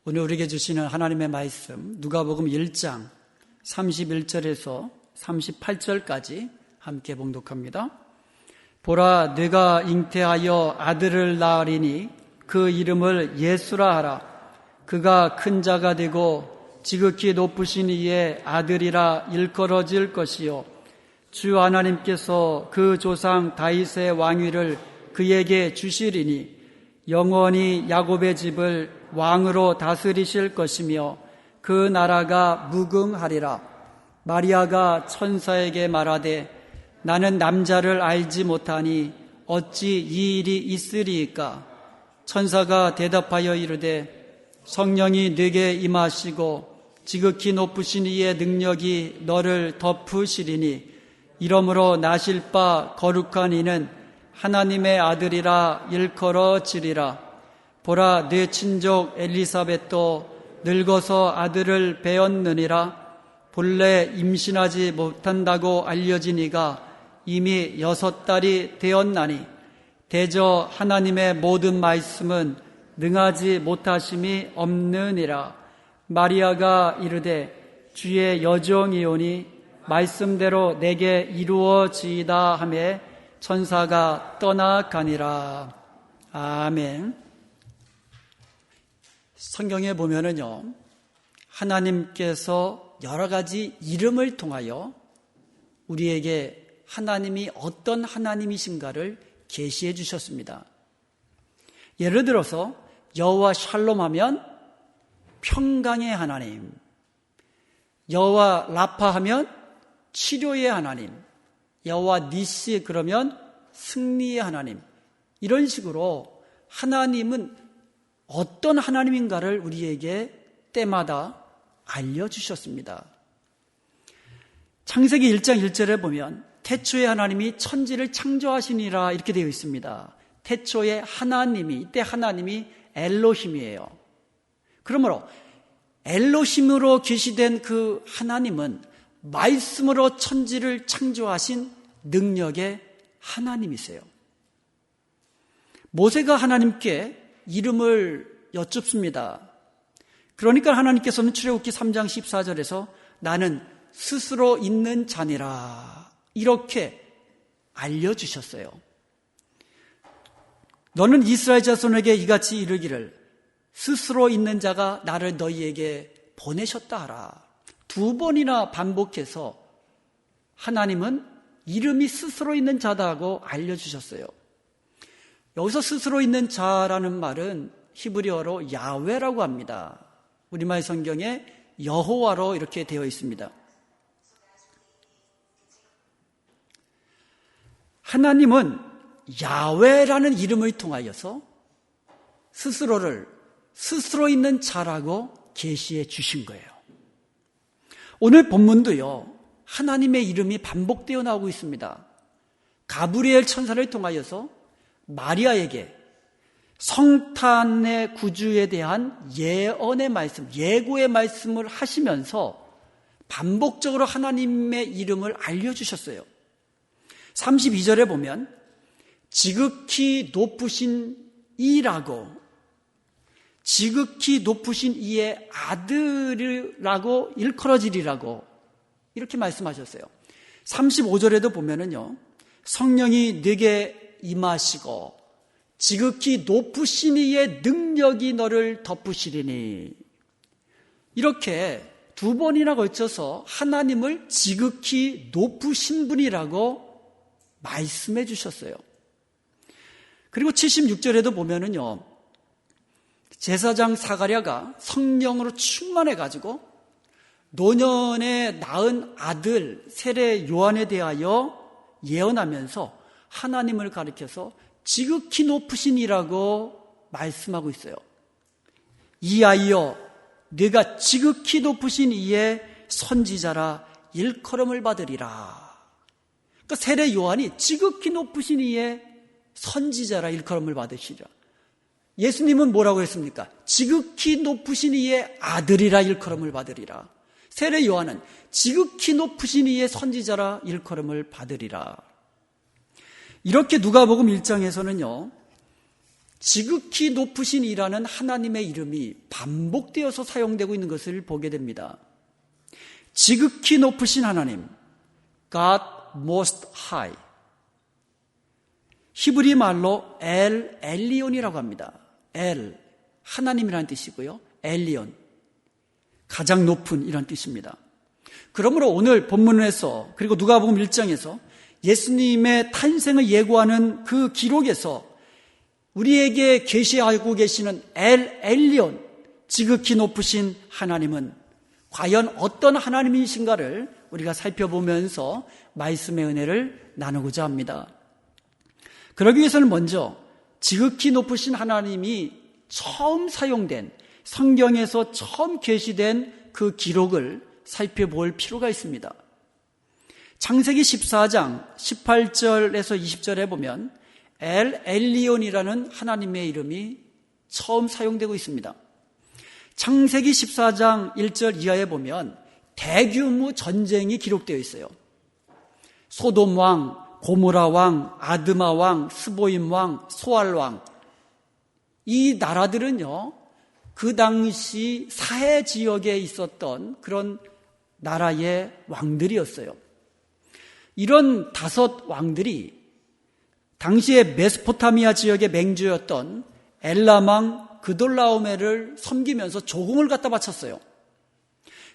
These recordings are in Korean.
오늘 우리에게 주시는 하나님의 말씀 누가복음 1장 31절에서 38절까지 함께 봉독합니다. 보라, 내가 잉태하여 아들을 낳으리니 그 이름을 예수라 하라. 그가 큰 자가 되고 지극히 높으신 이의 아들이라 일컬어질 것이요 주 하나님께서 그 조상 다윗의 왕위를 그에게 주시리니 영원히 야곱의 집을 왕으로 다스리실 것이며 그 나라가 무궁하리라. 마리아가 천사에게 말하되 나는 남자를 알지 못하니 어찌 이 일이 있으리이까? 천사가 대답하여 이르되 성령이 네게 임하시고 지극히 높으신 이의 능력이 너를 덮으시리니 이러므로 나실 바 거룩한 이는 하나님의 아들이라 일컬어지리라. 보라, 네 친족 엘리사벳도 늙어서 아들을 배었느니라. 본래 임신하지 못한다고 알려진 이가 이미 6달이 되었나니 대저 하나님의 모든 말씀은 능하지 못하심이 없느니라. 마리아가 이르되 주의 여종이오니 말씀대로 내게 이루어지이다 하매 천사가 떠나가니라. 아멘. 성경에 보면은요, 하나님께서 여러 가지 이름을 통하여 우리에게 하나님이 어떤 하나님이신가를 계시해 주셨습니다. 예를 들어서 여호와 샬롬 하면 평강의 하나님, 여호와 라파 하면 치료의 하나님, 여호와 니시 그러면 승리의 하나님, 이런 식으로 하나님은 어떤 하나님인가를 우리에게 때마다 알려주셨습니다. 창세기 1장 1절에 보면 태초에 하나님이 천지를 창조하시니라 이렇게 되어 있습니다. 태초에 하나님이, 이때 하나님이 엘로힘이에요. 그러므로 엘로힘으로 계시된 그 하나님은 말씀으로 천지를 창조하신 능력의 하나님이세요. 모세가 하나님께 이름을 여쭙습니다. 그러니까 하나님께서는 출애굽기 3장 14절에서 나는 스스로 있는 자니라 이렇게 알려주셨어요. 너는 이스라엘 자손에게 이같이 이르기를 스스로 있는 자가 나를 너희에게 보내셨다 하라. 2번이나 반복해서 하나님은 이름이 스스로 있는 자다고 알려주셨어요. 여기서 스스로 있는 자라는 말은 히브리어로 야훼라고 합니다. 우리말 성경에 여호와로 이렇게 되어 있습니다. 하나님은 야훼라는 이름을 통하여서 스스로를 스스로 있는 자라고 계시해 주신 거예요. 오늘 본문도요, 하나님의 이름이 반복되어 나오고 있습니다. 가브리엘 천사를 통하여서 마리아에게 성탄의 구주에 대한 예언의 말씀, 예고의 말씀을 하시면서 반복적으로 하나님의 이름을 알려주셨어요. 32절에 보면 지극히 높으신 이라고, 지극히 높으신 이의 아들이라고 일컬어지리라고 이렇게 말씀하셨어요. 35절에도 보면은요, 성령이 네게 임하시고 지극히 높으신 이의 능력이 너를 덮으시리니 이렇게 2번이나 걸쳐서 하나님을 지극히 높으신 분이라고 말씀해 주셨어요. 그리고 76절에도 보면은요, 제사장 사가랴가 성령으로 충만해 가지고 노년에 낳은 아들 세례 요한에 대하여 예언하면서 하나님을 가리켜서 지극히 높으신 이라고 말씀하고 있어요. 이 아이여, 네가 지극히 높으신 이의 선지자라 일컬음을 받으리라. 그러니까 세례 요한이 지극히 높으신 이의 선지자라 일컬음을 받으시리라. 예수님은 뭐라고 했습니까? 지극히 높으신 이의 아들이라 일컬음을 받으리라. 세례 요한은 지극히 높으신 이의 선지자라 일컬음을 받으리라. 이렇게 누가복음 1장에서는요, 지극히 높으신 이라는 하나님의 이름이 반복되어서 사용되고 있는 것을 보게 됩니다. 지극히 높으신 하나님, God Most High. 히브리 말로 엘 엘리온이라고 합니다. 엘, 하나님이라는 뜻이고요. 엘리온, 가장 높은 이란 뜻입니다. 그러므로 오늘 본문에서 그리고 누가복음 1장에서 예수님의 탄생을 예고하는 그 기록에서 우리에게 계시하고 계시는 엘 엘리온, 지극히 높으신 하나님은 과연 어떤 하나님이신가를 우리가 살펴보면서 말씀의 은혜를 나누고자 합니다. 그러기 위해서는 먼저 지극히 높으신 하나님이 처음 사용된, 성경에서 처음 계시된 그 기록을 살펴볼 필요가 있습니다. 창세기 14장 18절에서 20절에 보면 엘 엘리온이라는 하나님의 이름이 처음 사용되고 있습니다. 창세기 14장 1절 이하에 보면 대규모 전쟁이 기록되어 있어요. 소돔 왕, 고모라 왕, 아드마 왕, 스보임 왕, 소알 왕. 이 나라들은요, 그 당시 사해 지역에 있었던 그런 나라의 왕들이었어요. 이런 5 왕들이 당시에 메소포타미아 지역의 맹주였던 엘람 왕 그돌라오메를 섬기면서 조공을 갖다 바쳤어요.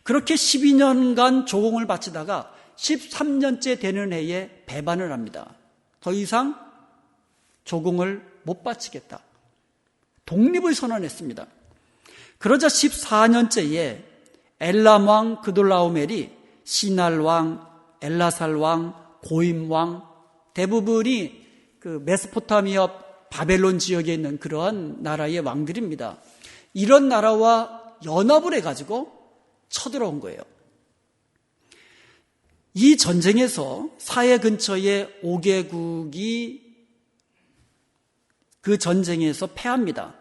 그렇게 12년간 조공을 바치다가 13년째 되는 해에 배반을 합니다. 더 이상 조공을 못 바치겠다. 독립을 선언했습니다. 그러자 14년째에 엘람 왕 그돌라오멜이 시날 왕, 엘라살 왕, 고임 왕, 대부분이 그 메소포타미아 바벨론 지역에 있는 그러한 나라의 왕들입니다. 이런 나라와 연합을 해가지고 쳐들어온 거예요. 이 전쟁에서 사해 근처의 5개국이 그 전쟁에서 패합니다.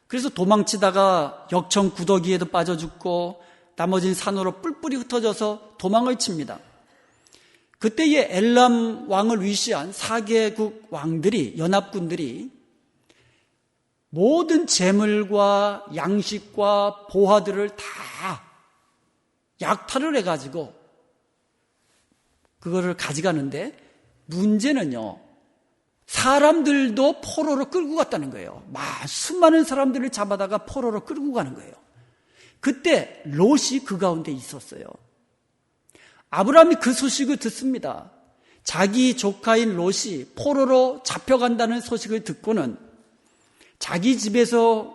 그래서 도망치다가 역청 구더기에도 빠져 죽고 나머지는 산으로 뿔뿔이 흩어져서 도망을 칩니다. 그때의 엘람 왕을 위시한 4개국 왕들이, 연합군들이 모든 재물과 양식과 보화들을 다 약탈을 해가지고 그거를 가져가는데, 문제는요, 사람들도 포로로 끌고 갔다는 거예요. 수많은 사람들을 잡아다가 포로로 끌고 가는 거예요. 그때 롯이 그 가운데 있었어요. 아브라함이 그 소식을 듣습니다. 자기 조카인 롯이 포로로 잡혀간다는 소식을 듣고는 자기 집에서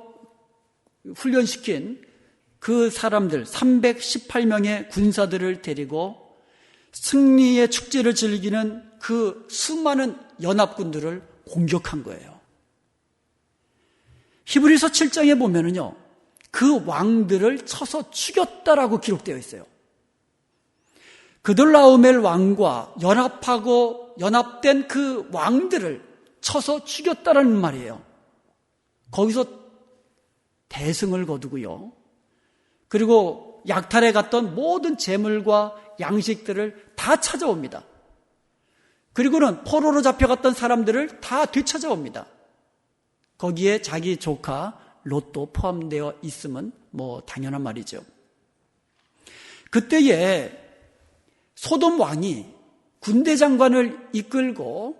훈련시킨 그 사람들 318명의 군사들을 데리고 승리의 축제를 즐기는 그 수많은 연합군들을 공격한 거예요. 히브리서 7장에 보면은요, 그 왕들을 쳐서 죽였다라고 기록되어 있어요. 그돌라오멜 왕과 연합된 그 왕들을 쳐서 죽였다라는 말이에요. 거기서 대승을 거두고요. 그리고 약탈해 갔던 모든 재물과 양식들을 다 찾아옵니다. 그리고는 포로로 잡혀갔던 사람들을 다 되찾아옵니다. 거기에 자기 조카 롯도 포함되어 있으면 당연한 말이죠. 그때에 소돔 왕이 군대 장관을 이끌고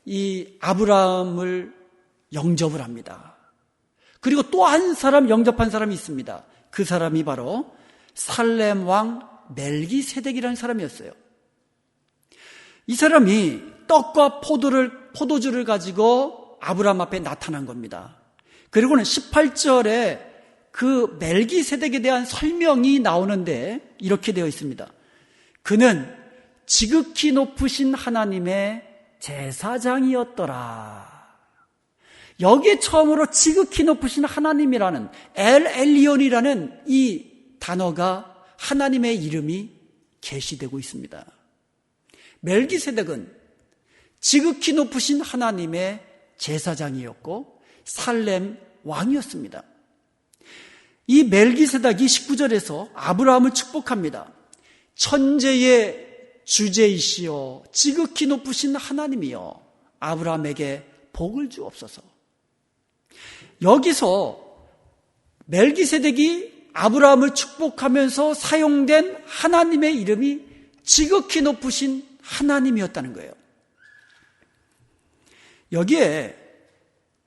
이 아브라함을 영접을 합니다. 그리고 또 한 사람 영접한 사람이 있습니다. 그 사람이 바로 살렘 왕 멜기세덱이라는 사람이었어요. 이 사람이 떡과 포도주를 가지고 아브라함 앞에 나타난 겁니다. 그리고는 18절에 그 멜기세덱에 대한 설명이 나오는데 이렇게 되어 있습니다. 그는 지극히 높으신 하나님의 제사장이었더라. 여기에 처음으로 지극히 높으신 하나님이라는 엘 엘리온이라는 이 단어가, 하나님의 이름이 계시되고 있습니다. 멜기세덱은 지극히 높으신 하나님의 제사장이었고 살렘 왕이었습니다. 이 멜기세덱이 19절에서 아브라함을 축복합니다. 천재의 주제이시여 지극히 높으신 하나님이여 아브라함에게 복을 주옵소서. 여기서 멜기세덱이 아브라함을 축복하면서 사용된 하나님의 이름이 지극히 높으신 하나님이었다는 거예요. 여기에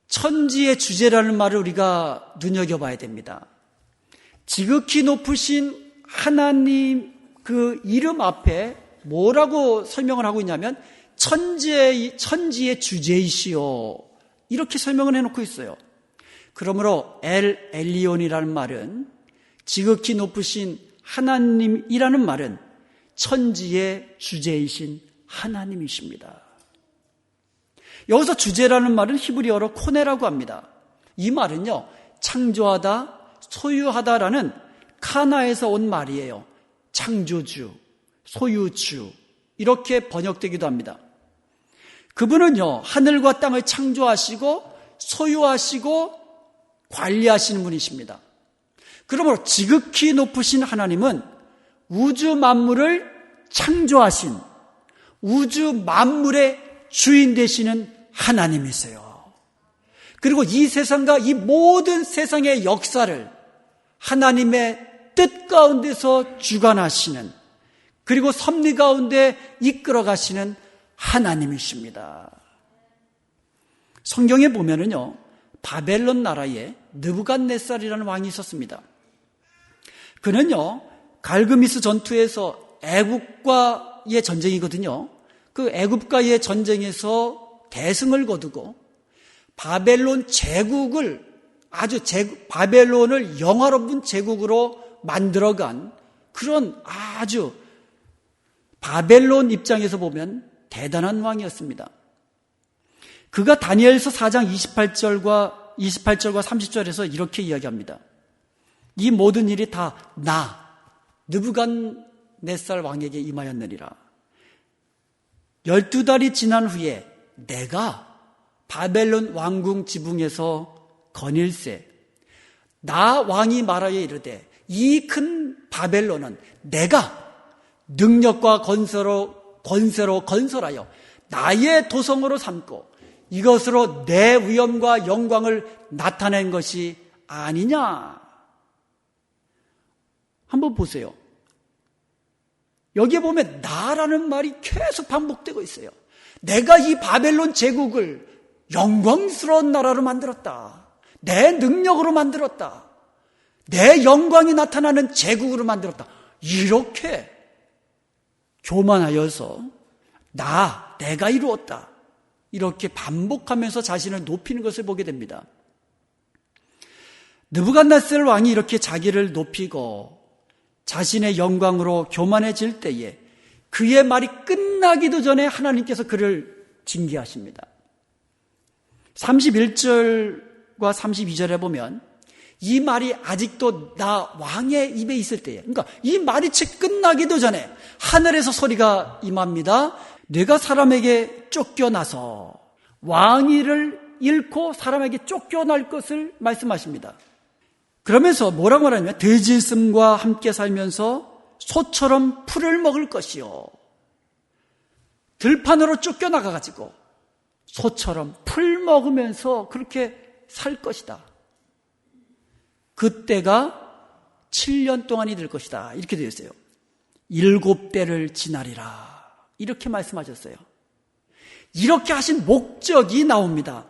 천지의 주제라는 말을 우리가 눈여겨봐야 됩니다. 지극히 높으신 하나님 그 이름 앞에 뭐라고 설명을 하고 있냐면 천지의 주제이시오, 이렇게 설명을 해놓고 있어요. 그러므로 엘 엘리온이라는 말은, 지극히 높으신 하나님이라는 말은 천지의 주제이신 하나님이십니다. 여기서 주제라는 말은 히브리어로 코네라고 합니다. 이 말은요, 창조하다, 소유하다라는 카나에서 온 말이에요. 창조주, 소유주, 이렇게 번역되기도 합니다. 그분은요, 하늘과 땅을 창조하시고 소유하시고 관리하시는 분이십니다. 그러므로 지극히 높으신 하나님은 우주 만물을 창조하신, 우주 만물의 주인 되시는 하나님이세요. 그리고 이 세상과 이 모든 세상의 역사를 하나님의 뜻 가운데서 주관하시는, 그리고 섭리 가운데 이끌어 가시는 하나님이십니다. 성경에 보면은요, 바벨론 나라에 느부갓네살이라는 왕이 있었습니다. 그는요, 갈그미스 전투에서 애국과의 전쟁이거든요. 그 애국과의 전쟁에서 대승을 거두고 바벨론 제국을 바벨론을 영화로운 제국으로 만들어간 그런 아주 바벨론 입장에서 보면 대단한 왕이었습니다. 그가 다니엘서 4장 28절과 30절에서 이렇게 이야기합니다. 이 모든 일이 다 느부갓네살 왕에게 임하였느니라. 12달이 지난 후에 내가 바벨론 왕궁 지붕에서 거닐세, 나 왕이 말하여 이르되 이 큰 바벨론은 내가 능력과 권세로 건설하여 나의 도성으로 삼고 이것으로 내 위엄과 영광을 나타낸 것이 아니냐. 한번 보세요. 여기에 보면 나라는 말이 계속 반복되고 있어요. 내가 이 바벨론 제국을 영광스러운 나라로 만들었다. 내 능력으로 만들었다. 내 영광이 나타나는 제국으로 만들었다. 이렇게 교만하여서 내가 이루었다, 이렇게 반복하면서 자신을 높이는 것을 보게 됩니다. 느부갓네살 왕이 이렇게 자기를 높이고 자신의 영광으로 교만해질 때에 그의 말이 끝나기도 전에 하나님께서 그를 징계하십니다. 31절과 32절에 보면 이 말이 아직도 나 왕의 입에 있을 때에, 그러니까 이 말이 채 끝나기도 전에 하늘에서 소리가 임합니다. 내가 사람에게 쫓겨나서 왕위를 잃고 사람에게 쫓겨날 것을 말씀하십니다. 그러면서 뭐라고 말하냐면 들짐승과 함께 살면서 소처럼 풀을 먹을 것이요. 들판으로 쫓겨나가가지고 소처럼 풀 먹으면서 그렇게 살 것이다. 그때가 7년 동안이 될 것이다. 이렇게 되어 있어요. 7배를 지나리라. 이렇게 말씀하셨어요. 이렇게 하신 목적이 나옵니다.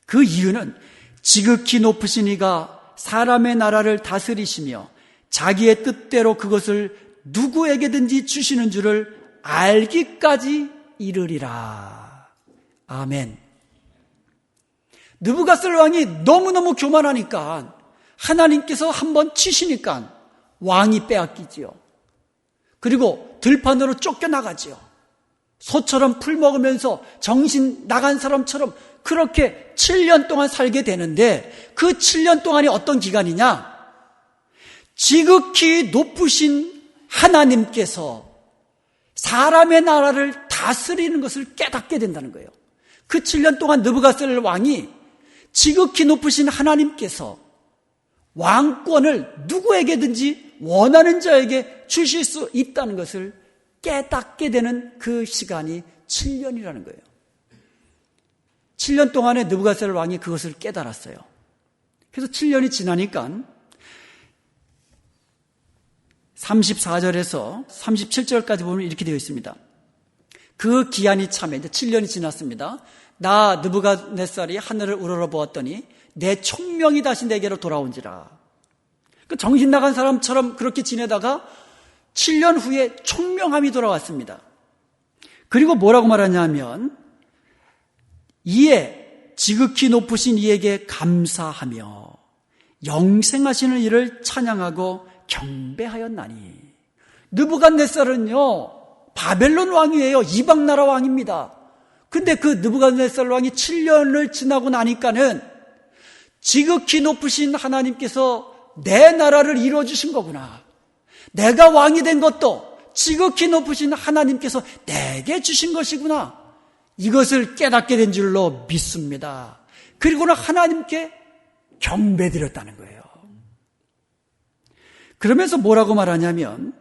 그 이유는 지극히 높으신 이가 사람의 나라를 다스리시며 자기의 뜻대로 그것을 누구에게든지 주시는 줄을 알기까지 이르리라. 아멘. 느부갓네살 왕이 너무너무 교만하니까 하나님께서 한번 치시니까 왕이 빼앗기지요. 그리고 들판으로 쫓겨나가지요. 소처럼 풀 먹으면서 정신 나간 사람처럼 그렇게 7년 동안 살게 되는데, 그 7년 동안이 어떤 기간이냐? 지극히 높으신 하나님께서 사람의 나라를 다스리는 것을 깨닫게 된다는 거예요. 그 7년 동안 느부갓네살 왕이 지극히 높으신 하나님께서 왕권을 누구에게든지 원하는 자에게 주실 수 있다는 것을 깨닫게 되는 그 시간이 7년이라는 거예요. 7년 동안에 느부갓네살 왕이 그것을 깨달았어요. 그래서 7년이 지나니까 34절에서 37절까지 보면 이렇게 되어 있습니다. 그 기한이 참에 이제 7년이 지났습니다. 나 느부갓네살이 하늘을 우러러보았더니 내 총명이 다시 내게로 돌아온지라. 그 정신 나간 사람처럼 그렇게 지내다가 7년 후에 총명함이 돌아왔습니다. 그리고 뭐라고 말하냐면 이에 지극히 높으신 이에게 감사하며 영생하시는 이를 찬양하고 경배하였나니. 느부갓네살은요 바벨론 왕이에요. 이방 나라 왕입니다. 근데 그 느부갓네살 왕이 7년을 지나고 나니까는 지극히 높으신 하나님께서 내 나라를 이루어주신 거구나. 내가 왕이 된 것도 지극히 높으신 하나님께서 내게 주신 것이구나. 이것을 깨닫게 된 줄로 믿습니다. 그리고는 하나님께 경배드렸다는 거예요. 그러면서 뭐라고 말하냐면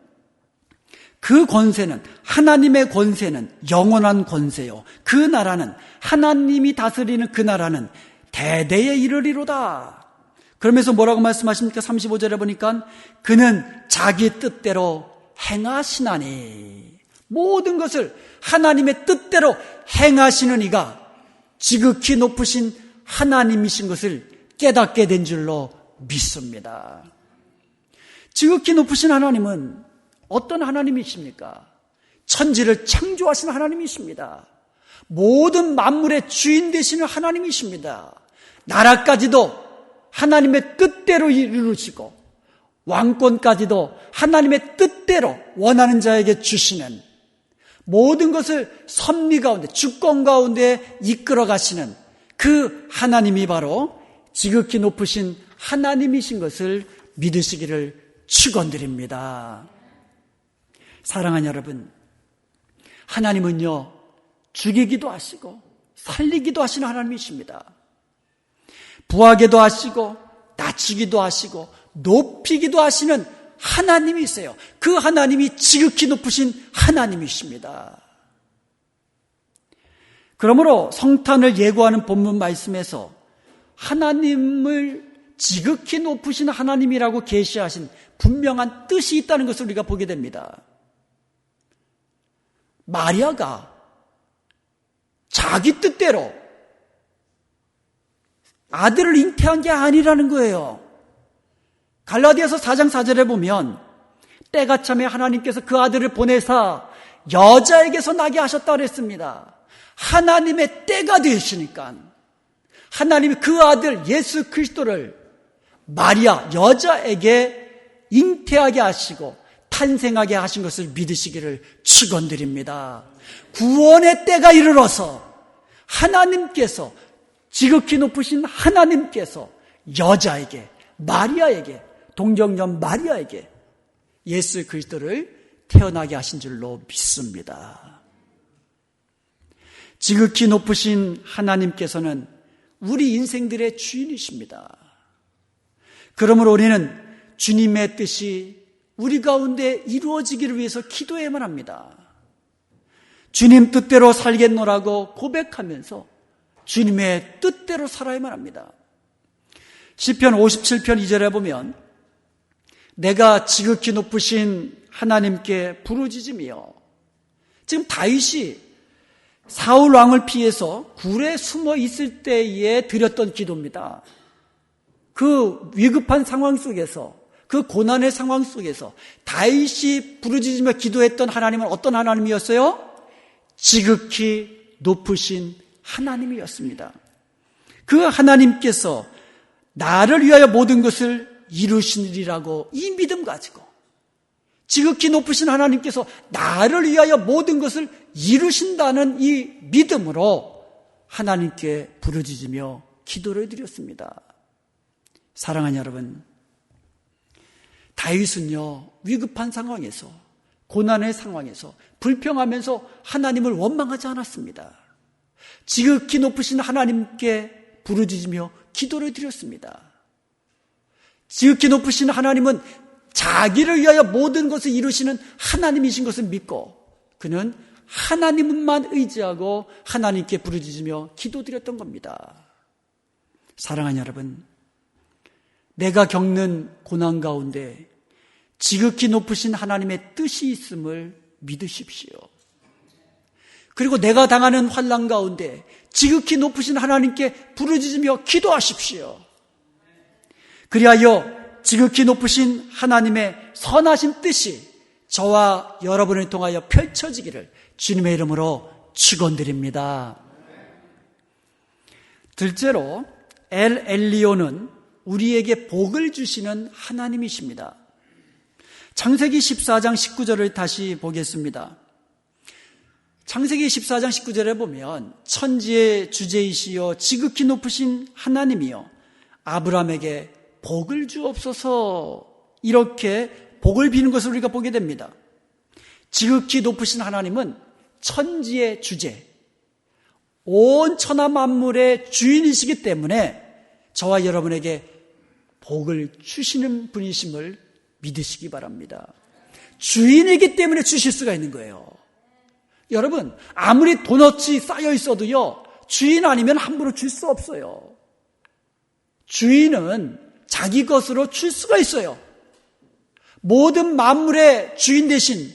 그 권세는, 하나님의 권세는 영원한 권세요. 그 나라는, 하나님이 다스리는 그 나라는 대대에 이르리로다. 그러면서 뭐라고 말씀하십니까? 35절에 보니까 그는 자기 뜻대로 행하시나니. 모든 것을 하나님의 뜻대로 행하시는 이가 지극히 높으신 하나님이신 것을 깨닫게 된 줄로 믿습니다. 지극히 높으신 하나님은 어떤 하나님이십니까? 천지를 창조하신 하나님이십니다. 모든 만물의 주인 되시는 하나님이십니다. 나라까지도 하나님의 뜻대로 이루시고 왕권까지도 하나님의 뜻대로 원하는 자에게 주시는, 모든 것을 섭리 가운데, 주권 가운데 이끌어 가시는 그 하나님이 바로 지극히 높으신 하나님이신 것을 믿으시기를 축원드립니다. 사랑하는 여러분, 하나님은요 죽이기도 하시고 살리기도 하시는 하나님이십니다. 부하게도 하시고 낮추기도 하시고 높이기도 하시는 하나님이세요. 그 하나님이 지극히 높으신 하나님이십니다. 그러므로 성탄을 예고하는 본문 말씀에서 하나님을 지극히 높으신 하나님이라고 계시하신 분명한 뜻이 있다는 것을 우리가 보게 됩니다. 마리아가 자기 뜻대로 아들을 잉태한 게 아니라는 거예요. 갈라디아서 4장 4절에 보면 때가 참에 하나님께서 그 아들을 보내사 여자에게서 나게 하셨다고 했습니다. 하나님의 때가 되시니까 하나님이 그 아들 예수 그리스도를 마리아 여자에게 잉태하게 하시고 탄생하게 하신 것을 믿으시기를 축원드립니다. 구원의 때가 이르러서 하나님께서, 지극히 높으신 하나님께서 여자에게, 마리아에게, 동정녀 마리아에게 예수 그리스도를 태어나게 하신 줄로 믿습니다. 지극히 높으신 하나님께서는 우리 인생들의 주인이십니다. 그러므로 우리는 주님의 뜻이 우리 가운데 이루어지기를 위해서 기도해야만 합니다. 주님 뜻대로 살겠노라고 고백하면서 주님의 뜻대로 살아야만 합니다. 시편 57편 2절에 보면 내가 지극히 높으신 하나님께 부르짖으며, 지금 다윗이 사울 왕을 피해서 굴에 숨어 있을 때에 드렸던 기도입니다. 그 위급한 상황 속에서, 그 고난의 상황 속에서 다윗이 부르짖으며 기도했던 하나님은 어떤 하나님이었어요? 지극히 높으신 하나님이었습니다. 그 하나님께서 나를 위하여 모든 것을 이루시리라고 이 믿음 가지고, 지극히 높으신 하나님께서 나를 위하여 모든 것을 이루신다는 이 믿음으로 하나님께 부르짖으며 기도를 드렸습니다. 사랑하는 여러분, 다윗은요 위급한 상황에서, 고난의 상황에서 불평하면서 하나님을 원망하지 않았습니다. 지극히 높으신 하나님께 부르짖으며 기도를 드렸습니다. 지극히 높으신 하나님은 자기를 위하여 모든 것을 이루시는 하나님이신 것을 믿고 그는 하나님만 의지하고 하나님께 부르짖으며 기도드렸던 겁니다. 사랑하는 여러분, 내가 겪는 고난 가운데 지극히 높으신 하나님의 뜻이 있음을 믿으십시오. 그리고 내가 당하는 환난 가운데 지극히 높으신 하나님께 부르짖으며 기도하십시오. 그리하여 지극히 높으신 하나님의 선하신 뜻이 저와 여러분을 통하여 펼쳐지기를 주님의 이름으로 축원드립니다. 둘째로 엘 엘리오는 우리에게 복을 주시는 하나님이십니다. 창세기 14장 19절을 다시 보겠습니다. 창세기 14장 19절에 보면 천지의 주제이시여 지극히 높으신 하나님이여 아브라함에게 복을 주옵소서, 이렇게 복을 비는 것을 우리가 보게 됩니다. 지극히 높으신 하나님은 천지의 주제, 온 천하 만물의 주인이시기 때문에 저와 여러분에게 복을 주시는 분이심을 믿으시기 바랍니다. 주인이기 때문에 주실 수가 있는 거예요. 여러분, 아무리 돈어치 쌓여 있어도요, 주인 아니면 함부로 줄 수 없어요. 주인은 자기 것으로 줄 수가 있어요. 모든 만물의 주인 되신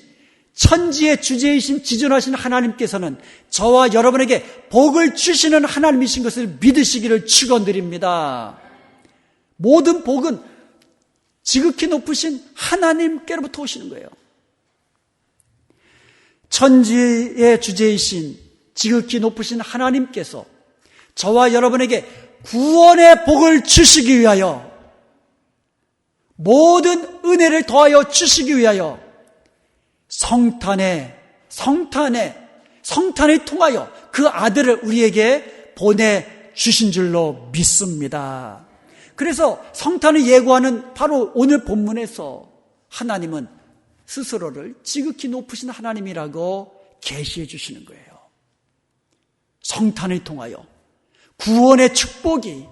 천지의 주제이신 지존하신 하나님께서는 저와 여러분에게 복을 주시는 하나님이신 것을 믿으시기를 축원드립니다. 모든 복은 지극히 높으신 하나님께로부터 오시는 거예요. 천지의 주제이신 지극히 높으신 하나님께서 저와 여러분에게 구원의 복을 주시기 위하여, 모든 은혜를 더하여 주시기 위하여 성탄을 통하여 그 아들을 우리에게 보내주신 줄로 믿습니다. 그래서 성탄을 예고하는 바로 오늘 본문에서 하나님은 스스로를 지극히 높으신 하나님이라고 계시해 주시는 거예요. 성탄을 통하여 구원의 축복이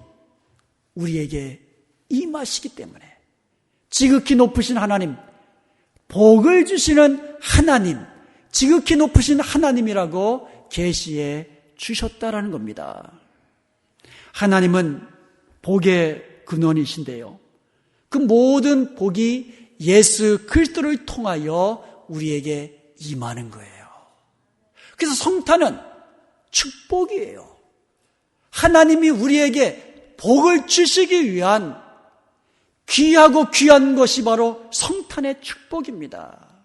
우리에게 임하시기 때문에 지극히 높으신 하나님, 복을 주시는 하나님, 지극히 높으신 하나님이라고 계시해 주셨다라는 겁니다. 하나님은 복의 근원이신데요, 그 모든 복이 예수 그리스도를 통하여 우리에게 임하는 거예요. 그래서 성탄은 축복이에요. 하나님이 우리에게 복을 주시기 위한 귀하고 귀한 것이 바로 성탄의 축복입니다.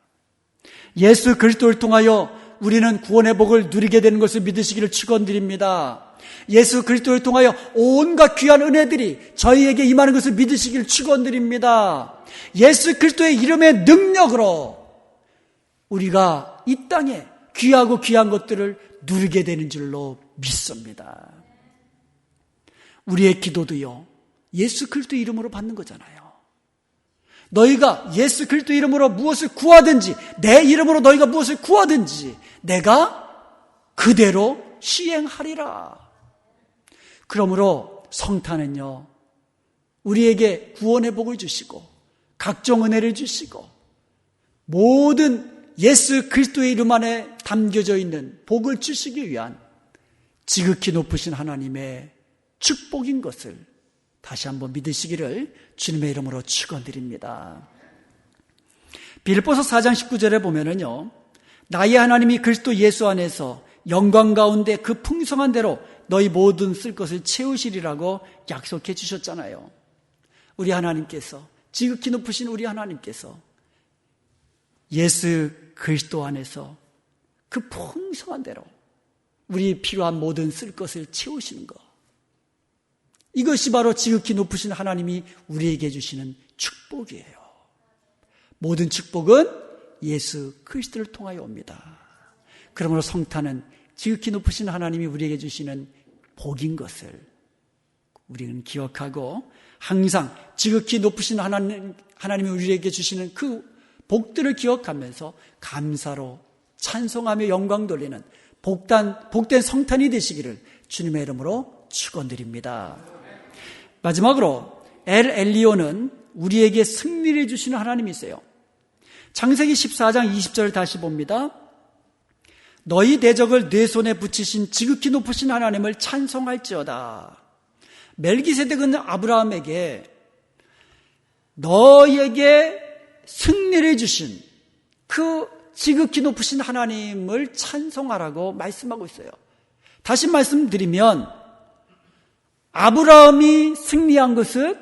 예수 그리스도를 통하여 우리는 구원의 복을 누리게 되는 것을 믿으시기를 축원드립니다. 예수 그리스도를 통하여 온갖 귀한 은혜들이 저희에게 임하는 것을 믿으시기를 축원드립니다. 예수 그리스도의 이름의 능력으로 우리가 이 땅에 귀하고 귀한 것들을 누리게 되는 줄로 믿습니다. 우리의 기도도요, 예수 그리스도 이름으로 받는 거잖아요. 너희가 예수 그리스도 이름으로 무엇을 구하든지, 내 이름으로 너희가 무엇을 구하든지 내가 그대로 시행하리라. 그러므로 성탄은요, 우리에게 구원의 복을 주시고 각종 은혜를 주시고 모든 예수 그리스도의 이름 안에 담겨져 있는 복을 주시기 위한 지극히 높으신 하나님의 축복인 것을 다시 한번 믿으시기를 주님의 이름으로 축원드립니다. 빌립보서 4장 19절에 보면은요, 나의 하나님이 그리스도 예수 안에서 영광 가운데 그 풍성한 대로 너희 모든 쓸 것을 채우시리라고 약속해 주셨잖아요. 우리 하나님께서, 지극히 높으신 우리 하나님께서 예수 그리스도 안에서 그 풍성한 대로 우리 필요한 모든 쓸 것을 채우시는 것, 이것이 바로 지극히 높으신 하나님이 우리에게 주시는 축복이에요. 모든 축복은 예수 그리스도를 통하여 옵니다. 그러므로 성탄은 지극히 높으신 하나님이 우리에게 주시는 복인 것을 우리는 기억하고, 항상 지극히 높으신 하나님이 우리에게 주시는 그 복들을 기억하면서 감사로 찬송하며 영광 돌리는 복된 성탄이 되시기를 주님의 이름으로 축원드립니다. 마지막으로 엘 엘리오는 우리에게 승리를 주시는 하나님이세요. 창세기 14장 20절을 다시 봅니다. 너희 대적을 내 손에 붙이신 지극히 높으신 하나님을 찬송할지어다. 멜기세덱은 아브라함에게 너에게 승리를 주신 그 지극히 높으신 하나님을 찬송하라고 말씀하고 있어요. 다시 말씀드리면 아브라함이 승리한 것은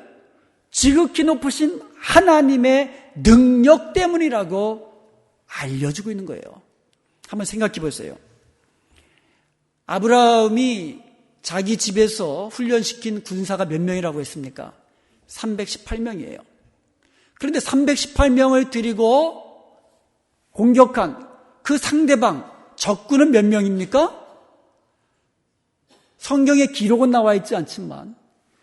지극히 높으신 하나님의 능력 때문이라고 알려주고 있는 거예요. 한번 생각해 보세요. 아브라함이 자기 집에서 훈련시킨 군사가 몇 명이라고 했습니까? 318명이에요. 그런데 318명을 들이고 공격한 그 상대방 적군은 몇 명입니까? 성경에 기록은 나와 있지 않지만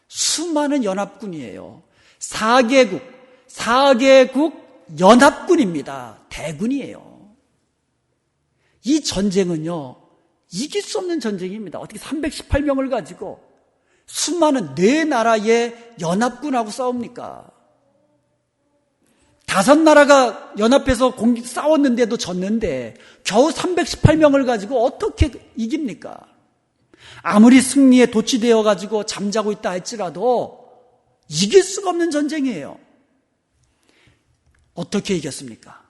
수많은 연합군이에요. 4개국 연합군입니다. 대군이에요. 이 전쟁은요, 이길 수 없는 전쟁입니다. 어떻게 318명을 가지고 수많은 네 나라의 연합군하고 싸웁니까? 5나라가 연합해서 싸웠는데도 졌는데 겨우 318명을 가지고 어떻게 이깁니까? 아무리 승리에 도취되어 가지고 잠자고 있다 할지라도 이길 수가 없는 전쟁이에요. 어떻게 이겼습니까?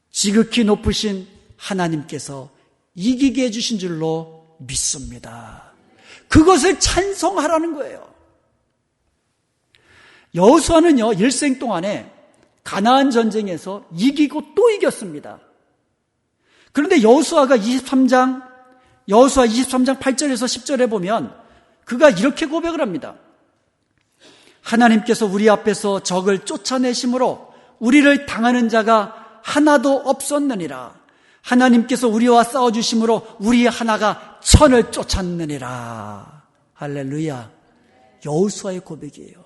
지극히 높으신 하나님께서 이기게 해주신 줄로 믿습니다. 그것을 찬송하라는 거예요. 여호수아는요, 일생 동안에 가나안 전쟁에서 이기고 또 이겼습니다. 그런데 여호수아 23장 8절에서 10절에 보면 그가 이렇게 고백을 합니다. 하나님께서 우리 앞에서 적을 쫓아내심으로 우리를 당하는 자가 하나도 없었느니라. 하나님께서 우리와 싸워주심으로 우리 하나가 천을 쫓았느니라. 할렐루야. 여호수아의 고백이에요.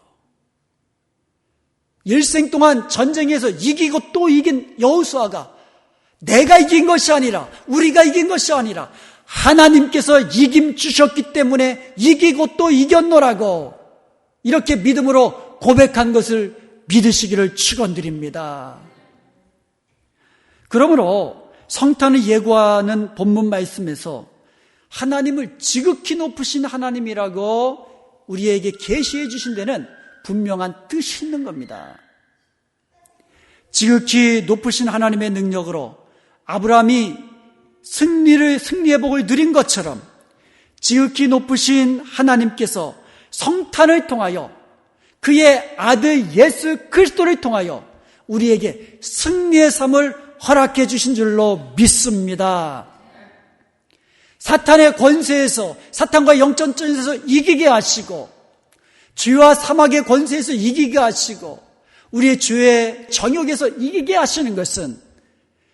일생 동안 전쟁에서 이기고 또 이긴 여호수아가 내가 이긴 것이 아니라, 우리가 이긴 것이 아니라 하나님께서 이김 주셨기 때문에 이기고 또 이겼노라고 이렇게 믿음으로 고백한 것을 믿으시기를 축원드립니다. 그러므로 성탄을 예고하는 본문 말씀에서 하나님을 지극히 높으신 하나님이라고 우리에게 계시해 주신 데는 분명한 뜻이 있는 겁니다. 지극히 높으신 하나님의 능력으로 아브라함이 승리의 복을 누린 것처럼 지극히 높으신 하나님께서 성탄을 통하여 그의 아들 예수 그리스도를 통하여 우리에게 승리의 삶을 허락해 주신 줄로 믿습니다. 사탄의 권세에서, 사탄과 영전전에서 이기게 하시고 죄와 사막의 권세에서 이기게 하시고 우리의 죄의 정욕에서 이기게 하시는 것은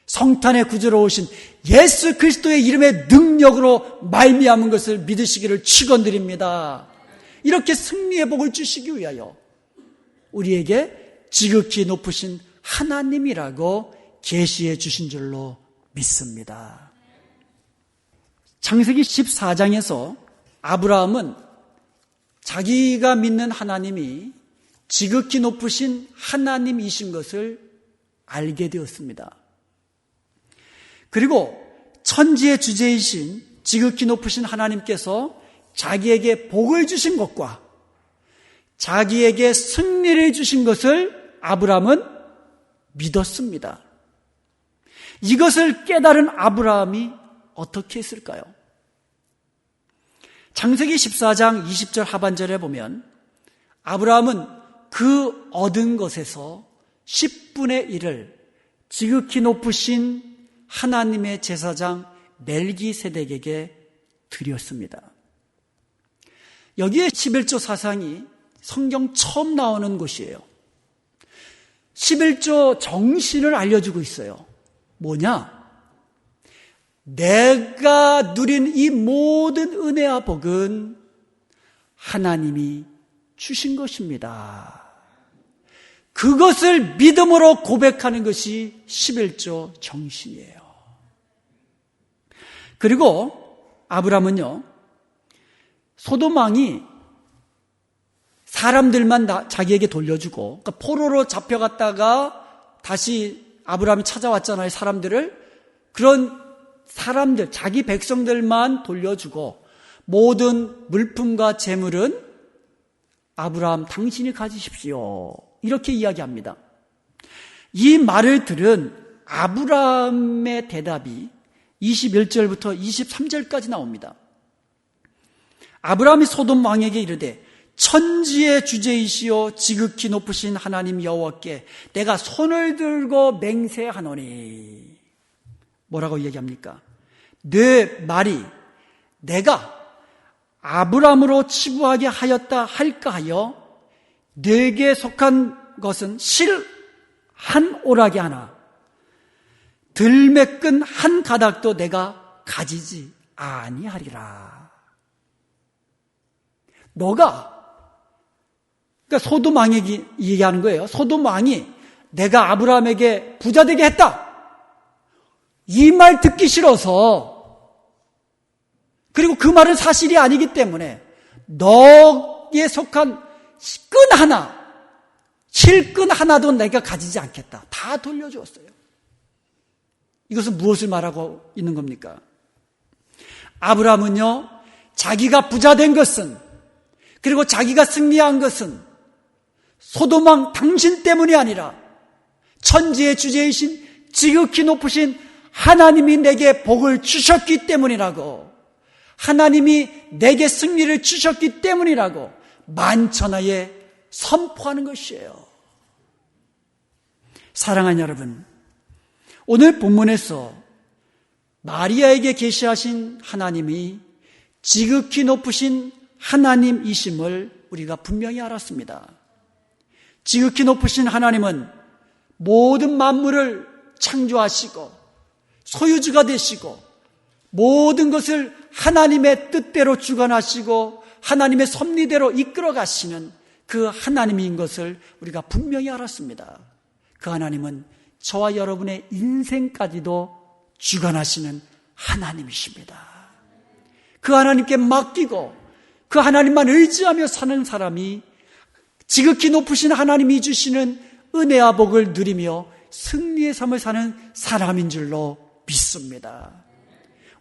성탄의 구주로 오신 예수 그리스도의 이름의 능력으로 말미암은 것을 믿으시기를 축원드립니다. 이렇게 승리의 복을 주시기 위하여 우리에게 지극히 높으신 하나님이라고 계시해 주신 줄로 믿습니다. 창세기 14장에서 아브라함은 자기가 믿는 하나님이 지극히 높으신 하나님이신 것을 알게 되었습니다. 그리고 천지의 주제이신 지극히 높으신 하나님께서 자기에게 복을 주신 것과 자기에게 승리를 주신 것을 아브라함은 믿었습니다. 이것을 깨달은 아브라함이 어떻게 했을까요? 창세기 14장 20절 하반절에 보면 아브라함은 그 얻은 것에서 10분의 1을 지극히 높으신 하나님의 제사장 멜기세덱에게 드렸습니다. 여기에 11조 사상이 성경 처음 나오는 곳이에요. 11조 정신을 알려주고 있어요. 뭐냐? 내가 누린 이 모든 은혜와 복은 하나님이 주신 것입니다. 그것을 믿음으로 고백하는 것이 11조 정신이에요. 그리고 아브라함은요, 소돔 왕이 사람들만 자기에게 돌려주고, 그러니까 포로로 잡혀갔다가 다시 아브라함이 찾아왔잖아요, 사람들을. 그런 사람들, 자기 백성들만 돌려주고 모든 물품과 재물은 아브라함 당신이 가지십시오 이렇게 이야기합니다. 이 말을 들은 아브라함의 대답이 21절부터 23절까지 나옵니다. 아브라함이 소돔 왕에게 이르되 천지의 주제이시오 지극히 높으신 하나님 여호와께 내가 손을 들고 맹세하노니. 뭐라고 얘기합니까? 내 말이 내가 아브라함으로 치부하게 하였다 할까 하여 내게 속한 것은 실 한 오락이 하나 들매 끈 한 가닥도 내가 가지지 아니하리라. 너가, 그러니까 소돔 왕에게 얘기하는 거예요. 소돔 왕이 내가 아브라함에게 부자 되게 했다, 이 말 듣기 싫어서, 그리고 그 말은 사실이 아니기 때문에 너에 속한 끈 하나, 실끈 하나도 내가 가지지 않겠다, 다 돌려주었어요. 이것은 무엇을 말하고 있는 겁니까? 아브라함은요, 자기가 부자 된 것은, 그리고 자기가 승리한 것은 소돔 왕 당신 때문이 아니라 천지의 주제이신 지극히 높으신 하나님이 내게 복을 주셨기 때문이라고, 하나님이 내게 승리를 주셨기 때문이라고 만천하에 선포하는 것이에요. 사랑하는 여러분, 오늘 본문에서 마리아에게 계시하신 하나님이 지극히 높으신 하나님이심을 우리가 분명히 알았습니다. 지극히 높으신 하나님은 모든 만물을 창조하시고 소유주가 되시고 모든 것을 하나님의 뜻대로 주관하시고 하나님의 섭리대로 이끌어 가시는 그 하나님인 것을 우리가 분명히 알았습니다. 그 하나님은 저와 여러분의 인생까지도 주관하시는 하나님이십니다. 그 하나님께 맡기고 그 하나님만 의지하며 사는 사람이 지극히 높으신 하나님이 주시는 은혜와 복을 누리며 승리의 삶을 사는 사람인 줄로 믿습니다.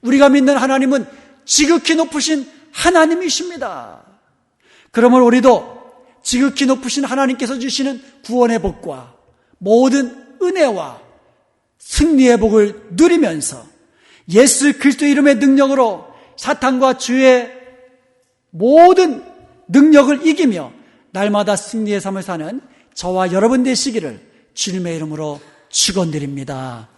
우리가 믿는 하나님은 지극히 높으신 하나님이십니다. 그러면 우리도 지극히 높으신 하나님께서 주시는 구원의 복과 모든 은혜와 승리의 복을 누리면서 예수 그리스도 이름의 능력으로 사탄과 주의 모든 능력을 이기며 날마다 승리의 삶을 사는 저와 여러분 되시기를 주님의 이름으로 축원드립니다.